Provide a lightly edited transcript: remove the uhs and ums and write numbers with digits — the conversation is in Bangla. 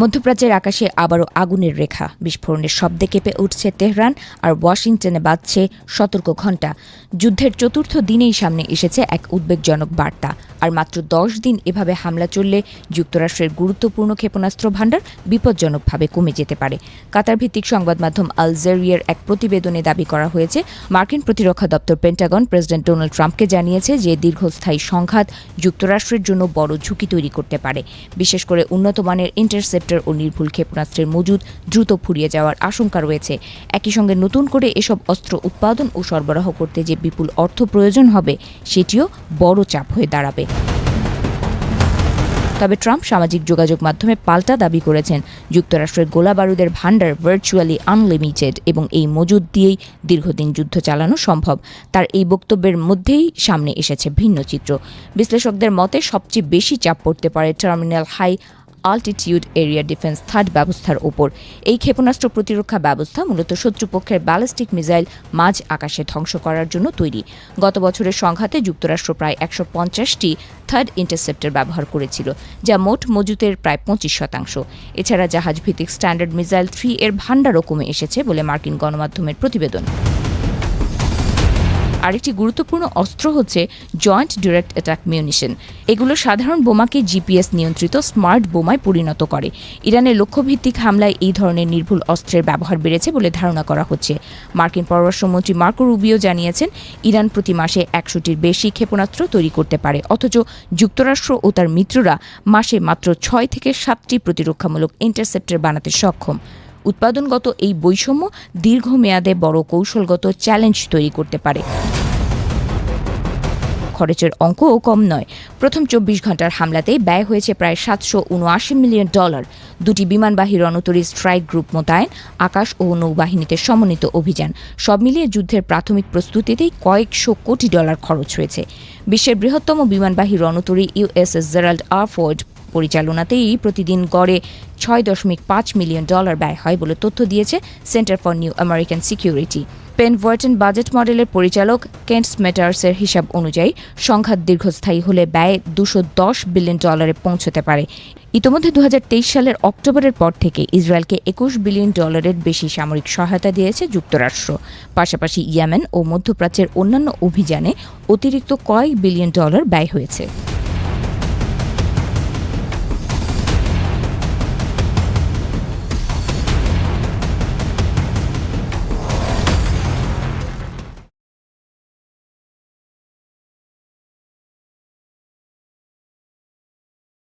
মধ্যপ্রাচ্যের আকাশে আবারও আগুনের রেখা, বিস্ফোরণের শব্দে কেঁপে উঠছে তেহরান, আর ওয়াশিংটনে বাজছে সতর্ক ঘণ্টা। যুদ্ধের চতুর্থ দিনেই সামনে এসেছে এক উদ্বেগজনক বার্তা। আর মাত্র 10 দিন এভাবে হামলা চললে যুক্তরাষ্ট্রের গুরুত্বপূর্ণ ক্ষেপণাস্ত্র ভাণ্ডার বিপজ্জনকভাবে কমে যেতে পারে। কাতার ভিত্তিক সংবাদ মাধ্যম আল জাজিরার এক প্রতিবেদনে দাবি করা হয়েছে, মার্কিন প্রতিরক্ষা দপ্তর পেন্টাগন প্রেসিডেন্ট ডোনাল্ড ট্রাম্পকে জানিয়েছে যে দীর্ঘস্থায়ী সংঘাত যুক্তরাষ্ট্রের জন্য বড় ঝুঁকি তৈরি করতে পারে। বিশেষ করে উন্নত মানের ইন্টারসেপ্টর ও নির্ভুল ক্ষেপণাস্ত্রের মজুদ দ্রুত ফুরিয়ে যাওয়ার আশঙ্কা রয়েছে। একই সঙ্গে নতুন করে এসব অস্ত্র উৎপাদন ও সরবরাহ করতে যে বিপুল অর্থ প্রয়োজন হবে, সেটিও বড় চাপ হয়ে দাঁড়াবে। তবে ট্রাম্প সামাজিক যোগাযোগ মাধ্যমে পাল্টা দাবি করেছেন, যুক্তরাষ্ট্রের গোলাবারুদের ভাণ্ডার ভার্চুয়ালি আনলিমিটেড এবং এই মজুদ দিয়েই দীর্ঘদিন যুদ্ধ চালানো সম্ভব। তার এই বক্তব্যের মধ্যেই সামনে এসেছে ভিন্ন চিত্র। বিশ্লেষকদের মতে সবচেয়ে বেশি চাপ পড়তে পারে terminal high altitude area defence third ব্যবস্থার ওপর। এই ক্ষেপণাস্ত্র প্রতিরক্ষা ব্যবস্থা মূলত শত্রুপক্ষের ব্যালিস্টিক মিসাইল মাঝ আকাশে ধ্বংস করার জন্য তৈরি। গত বছরের সংঘাতে যুক্তরাষ্ট্র প্রায় 150টি থার্ড ইন্টারসেপ্টর ব্যবহার করেছিল, যা মোট মজুতের প্রায় 25%। এছাড়া জাহাজভিত্তিক স্ট্যান্ডার্ড মিসাইল 3 এর ভাণ্ডারও কমে এসেছে বলে মার্কিন গণমাধ্যমের প্রতিবেদন। আরেকটি গুরুত্বপূর্ণ অস্ত্র হচ্ছে জয়েন্ট ডিরেক্ট অ্যাটাক মিউনিশন। এগুলো সাধারণ বোমাকে জিপিএস নিয়ন্ত্রিত স্মার্ট বোমায় পরিণত করে। ইরানের লক্ষ্যভিত্তিক হামলায় এই ধরনের নির্ভুল অস্ত্রের ব্যবহার বেড়েছে বলে ধারণা করা হচ্ছে। মার্কিন পররাষ্ট্রমন্ত্রী মার্কো রুবিও জানিয়েছেন, ইরান প্রতি মাসে 100টির বেশি ক্ষেপণাস্ত্র তৈরি করতে পারে, অথচ যুক্তরাষ্ট্র ও তার মিত্ররা মাসে মাত্র 6 থেকে 7টি প্রতিরক্ষামূলক ইন্টারসেপ্টর বানাতে সক্ষম। উৎপাদনগত এই বৈষম্য দীর্ঘমেয়াদে বড় কৌশলগত চ্যালেঞ্জ তৈরি করতে পারে। খরচের অঙ্কও কম নয়। প্রথম 24 ঘন্টার হামলাতেই ব্যয় হয়েছে প্রায় $779 মিলিয়ন। দুটি বিমানবাহী রণতরী স্ট্রাইক গ্রুপ মোতায়েন, আকাশ ও নৌবাহিনীতে সমন্বিত অভিযান, সব মিলিয়ে যুদ্ধের প্রাথমিক প্রস্তুতিতেই কয়েকশো কোটি ডলার খরচ হয়েছে। বিশ্বের বৃহত্তম বিমানবাহী রণতরী ইউএসএস জেরাল্ড আর ফোর্ড পরিচালনাতেই প্রতিদিন গড়ে $6.5 মিলিয়ন ব্যয় হয় বলে তথ্য দিয়েছে center for new American security. পেন ভার্টেন বাজেট মডেলের পরিচালক কেন্ট স্মেটার্সের হিসাব অনুযায়ী সংঘাত দীর্ঘস্থায়ী হলে ব্যয় $210 বিলিয়ন পৌঁছতে পারে। ইতোমধ্যে 2023 সালের অক্টোবরের পর থেকে ইসরায়েলকে $21 বিলিয়ন বেশি সামরিক সহায়তা দিয়েছে যুক্তরাষ্ট্র। পাশাপাশি ইয়েমেন ও মধ্যপ্রাচ্যের অন্যান্য অভিযানে অতিরিক্ত কয়েক বিলিয়ন ডলার ব্যয় হয়েছে।